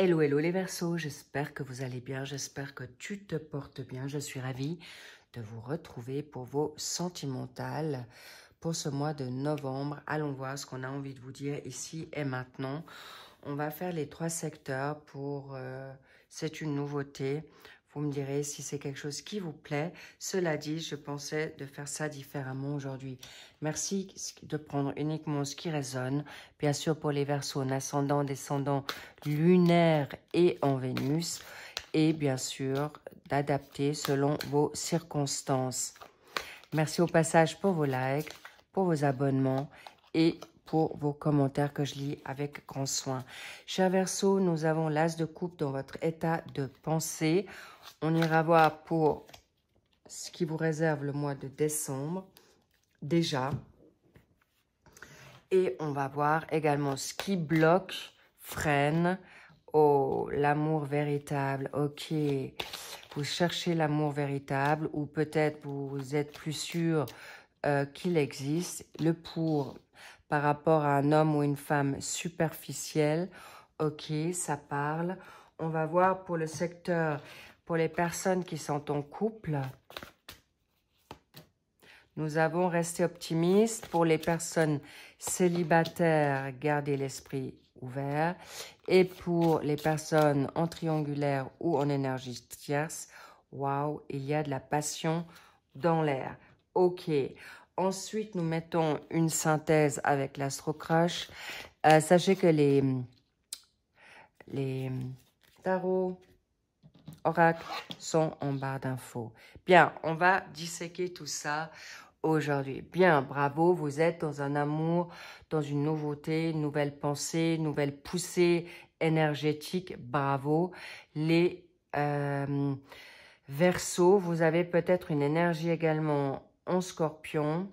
Hello, hello les Verseaux, j'espère que vous allez bien, j'espère que tu te portes bien. Je suis ravie de vous retrouver pour vos sentimentales pour ce mois de novembre. Allons voir ce qu'on a envie de vous dire ici et maintenant. On va faire les 3 secteurs pour... c'est une nouveauté. Vous me direz si c'est quelque chose qui vous plaît. Cela dit, je pensais de faire ça différemment aujourd'hui. Merci de prendre uniquement ce qui résonne. Bien sûr, pour les Verseaux, en ascendant, descendant, lunaire et en Vénus. Et bien sûr, d'adapter selon vos circonstances. Merci au passage pour vos likes, pour vos abonnements et pour vos commentaires que je lis avec grand soin. Chers Verseaux, nous avons l'As de coupe dans votre état de pensée. On ira voir pour ce qui vous réserve le mois de décembre, déjà. Et on va voir également ce qui bloque, freine. Oh, l'amour véritable, ok. Vous cherchez l'amour véritable ou peut-être vous êtes plus sûr qu'il existe. Le pour par rapport à un homme ou une femme superficielle, ok, ça parle. On va voir pour le secteur, pour les personnes qui sont en couple. Nous avons resté optimistes. Pour les personnes célibataires, gardez l'esprit ouvert. Et pour les personnes en triangulaire ou en énergie tierce, waouh, il y a de la passion dans l'air. Ok. Ensuite, nous mettons une synthèse avec l'Astro-Crush. Sachez que les tarots, oracles sont en barre d'infos. Bien, on va disséquer tout ça aujourd'hui. Bien, bravo, vous êtes dans un amour, dans une nouveauté, une nouvelle pensée, une nouvelle poussée énergétique. Bravo. Les Verseaux, vous avez peut-être une énergie également en Scorpion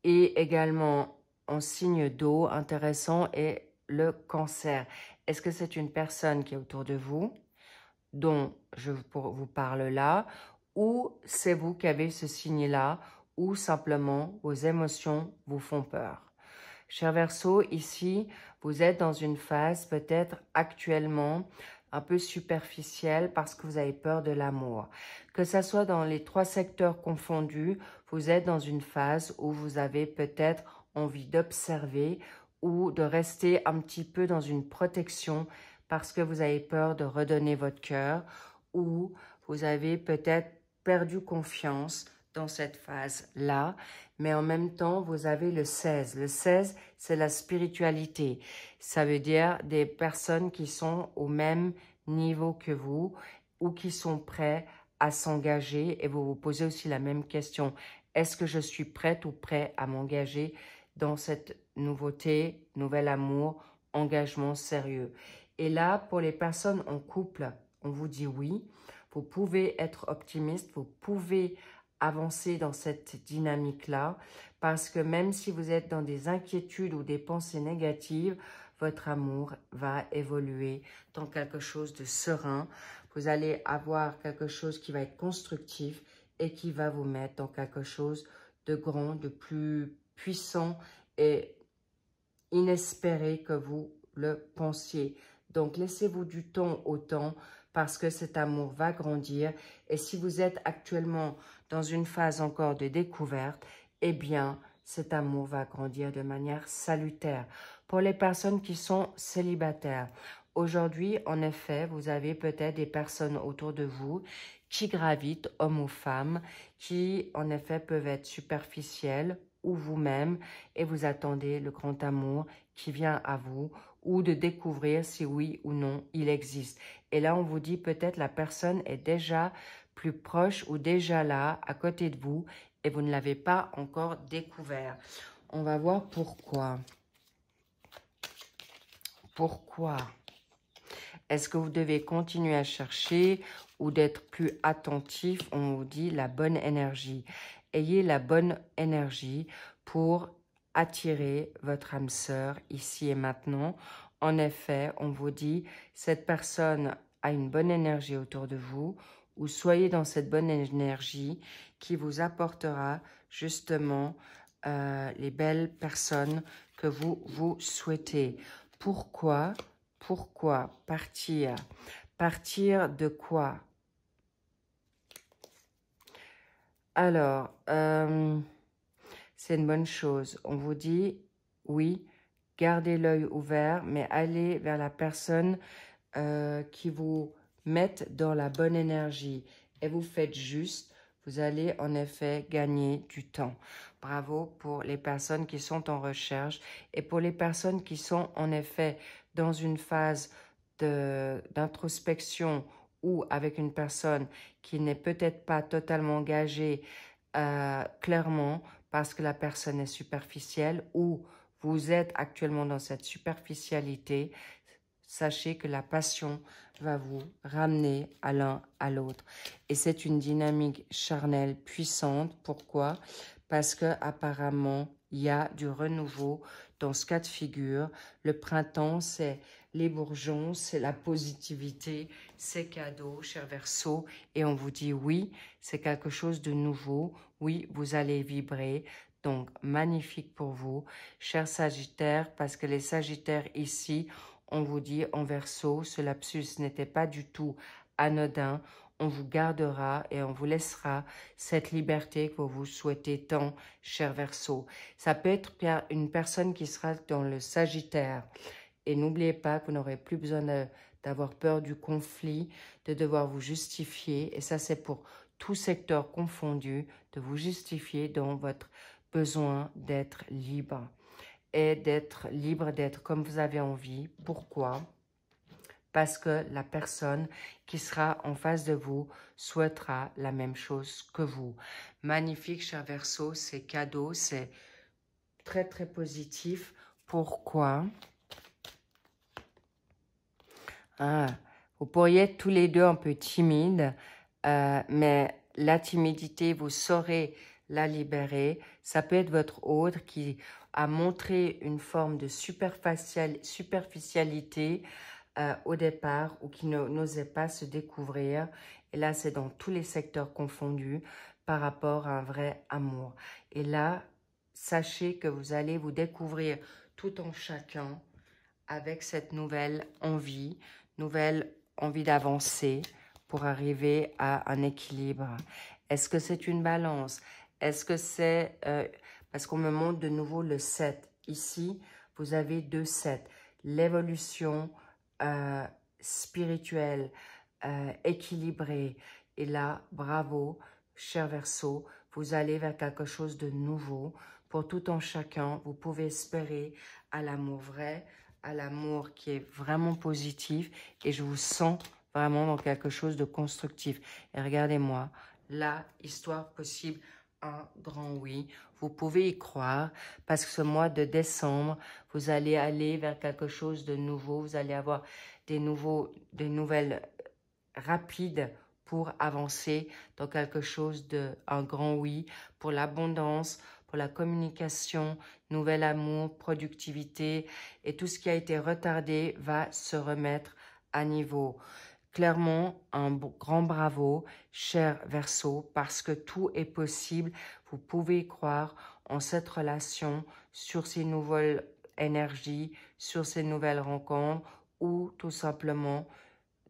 et également en signe d'eau, intéressant, et le Cancer. Est-ce que c'est une personne qui est autour de vous, dont je vous parle là, ou c'est vous qui avez ce signe-là, ou simplement vos émotions vous font peur. Cher Verseau, ici, vous êtes dans une phase peut-être actuellement un peu superficielle parce que vous avez peur de l'amour. Que ce soit dans les 3 secteurs confondus, vous êtes dans une phase où vous avez peut-être envie d'observer ou de rester un petit peu dans une protection parce que vous avez peur de redonner votre cœur ou vous avez peut-être perdu confiance dans cette phase-là, mais en même temps, vous avez le 16. Le 16, c'est la spiritualité. Ça veut dire des personnes qui sont au même niveau que vous ou qui sont prêts à s'engager et vous vous posez aussi la même question. Est-ce que je suis prête ou prêt à m'engager dans cette nouveauté, nouvel amour, engagement sérieux? Et là, pour les personnes en couple, on vous dit oui. Vous pouvez être optimiste, vous pouvez avancer dans cette dynamique-là, parce que même si vous êtes dans des inquiétudes ou des pensées négatives, votre amour va évoluer dans quelque chose de serein. Vous allez avoir quelque chose qui va être constructif et qui va vous mettre dans quelque chose de grand, de plus puissant et inespéré que vous le pensiez. Donc, laissez-vous du temps au temps parce que cet amour va grandir. Et si vous êtes actuellement dans une phase encore de découverte, eh bien, cet amour va grandir de manière salutaire. Pour les personnes qui sont célibataires, aujourd'hui, en effet, vous avez peut-être des personnes autour de vous qui gravitent, hommes ou femmes, qui, en effet, peuvent être superficielles ou vous-même, et vous attendez le grand amour qui vient à vous, ou de découvrir si oui ou non il existe. Et là, on vous dit peut-être la personne est déjà plus proche ou déjà là, à côté de vous, et vous ne l'avez pas encore découvert. On va voir pourquoi. Pourquoi? Est-ce que vous devez continuer à chercher ou d'être plus attentif? On vous dit la bonne énergie. Ayez la bonne énergie pour attirer votre âme sœur ici et maintenant. En effet, on vous dit, cette personne a une bonne énergie autour de vous, ou soyez dans cette bonne énergie qui vous apportera justement les belles personnes que vous souhaitez. Pourquoi? Pourquoi partir? Partir de quoi? Alors, c'est une bonne chose. On vous dit, oui, gardez l'œil ouvert, mais allez vers la personne qui vous mette dans la bonne énergie. Et vous faites juste, vous allez en effet gagner du temps. Bravo pour les personnes qui sont en recherche et pour les personnes qui sont en effet dans une phase d'introspection ou avec une personne qui n'est peut-être pas totalement engagée clairement parce que la personne est superficielle ou vous êtes actuellement dans cette superficialité. Sachez que la passion va vous ramener à l'un à l'autre. Et c'est une dynamique charnelle puissante. Pourquoi? Parce que apparemment il y a du renouveau dans ce cas de figure. Le printemps, c'est les bourgeons, c'est la positivité, c'est cadeau, cher Verseau. Et on vous dit oui, c'est quelque chose de nouveau. Oui, vous allez vibrer. Donc, magnifique pour vous, cher Sagittaire, parce que les Sagittaires ici, on vous dit en Verseau, ce lapsus n'était pas du tout anodin. On vous gardera et on vous laissera cette liberté que vous souhaitez tant, cher Verseau. Ça peut être une personne qui sera dans le Sagittaire. Et n'oubliez pas que vous n'aurez plus besoin d'avoir peur du conflit, de devoir vous justifier. Et ça, c'est pour tout secteur confondu, de vous justifier dans votre besoin d'être libre. Et d'être libre, d'être comme vous avez envie. Pourquoi? Parce que la personne qui sera en face de vous souhaitera la même chose que vous. Magnifique, cher Verseau, c'est cadeau, c'est très, très positif. Pourquoi? Vous pourriez être tous les deux un peu timides, mais la timidité, vous saurez la libérer. Ça peut être votre autre qui a montré une forme de superficialité au départ ou qui n'osait pas se découvrir. Et là, c'est dans tous les secteurs confondus par rapport à un vrai amour. Et là, sachez que vous allez vous découvrir tout en chacun avec cette nouvelle envie d'avancer pour arriver à un équilibre. Est-ce que c'est une balance? Est-ce que c'est... parce qu'on me montre de nouveau le 7. Ici, vous avez 2 7. L'évolution spirituelle, équilibrée. Et là, bravo, cher Verseau, vous allez vers quelque chose de nouveau. Pour tout en chacun, vous pouvez espérer à l'amour vrai, à l'amour qui est vraiment positif et je vous sens vraiment dans quelque chose de constructif. Et regardez-moi, là, histoire possible, un grand oui. Vous pouvez y croire parce que ce mois de décembre, vous allez aller vers quelque chose de nouveau. Vous allez avoir des nouvelles rapides pour avancer dans quelque chose un grand oui, pour l'abondance, pour la communication, nouvel amour, productivité et tout ce qui a été retardé va se remettre à niveau. Clairement, un grand bravo, cher Verseau, parce que tout est possible. Vous pouvez y croire en cette relation, sur ces nouvelles énergies, sur ces nouvelles rencontres ou tout simplement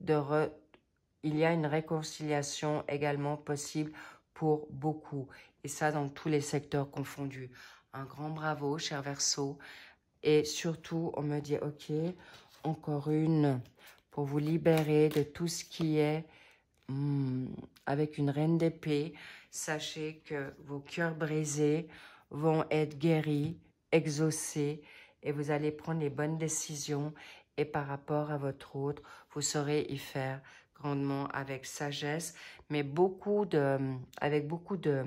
il y a une réconciliation également possible pour beaucoup. Et ça, dans tous les secteurs confondus. Un grand bravo, cher Verseau. Et surtout, on me dit, ok, encore une pour vous libérer de tout ce qui est avec une reine d'épée. Sachez que vos cœurs brisés vont être guéris, exaucés et vous allez prendre les bonnes décisions. Et par rapport à votre autre, vous saurez y faire grandement avec sagesse, mais avec beaucoup de,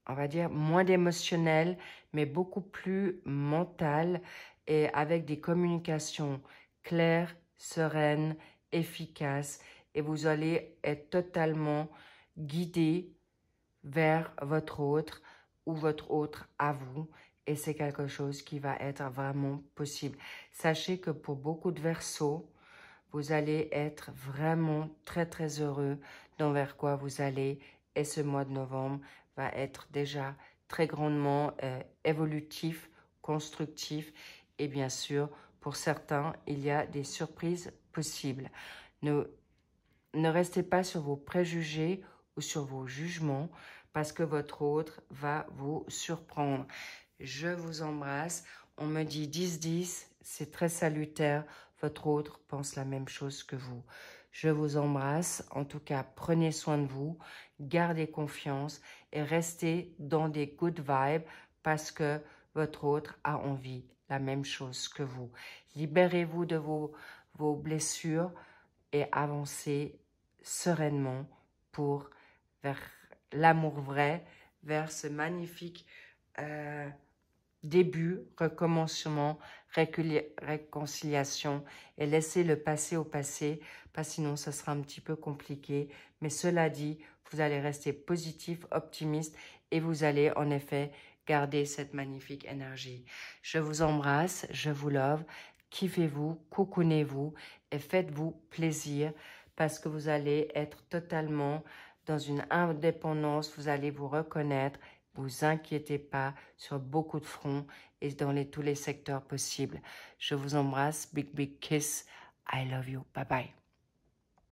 on va dire, moins d'émotionnel, mais beaucoup plus mental et avec des communications claires, sereines, efficaces. Et vous allez être totalement guidé vers votre autre ou votre autre à vous. Et c'est quelque chose qui va être vraiment possible. Sachez que pour beaucoup de Verseaux, vous allez être vraiment très, très heureux dans vers quoi vous allez. Et ce mois de novembre va être déjà très grandement évolutif, constructif. Et bien sûr, Pour certains, il y a des surprises possibles. Ne restez pas sur vos préjugés ou sur vos jugements parce que votre autre va vous surprendre. Je vous embrasse. On me dit 10-10, c'est très salutaire. Votre autre pense la même chose que vous. Je vous embrasse. En tout cas, prenez soin de vous, gardez confiance et restez dans des good vibes parce que votre autre a envie la même chose que vous. Libérez-vous de vos blessures et avancez sereinement vers l'amour vrai, vers ce magnifique début, recommencement, réconciliation et laissez le passé au passé, parce que sinon ça sera un petit peu compliqué. Mais cela dit, vous allez rester positif, optimiste et vous allez en effet garder cette magnifique énergie. Je vous embrasse, je vous love, kiffez-vous, cocoonez-vous et faites-vous plaisir parce que vous allez être totalement dans une indépendance, vous allez vous reconnaître. Vous inquiétez pas sur beaucoup de fronts et dans tous les secteurs possibles. Je vous embrasse. Big, big kiss. I love you. Bye bye.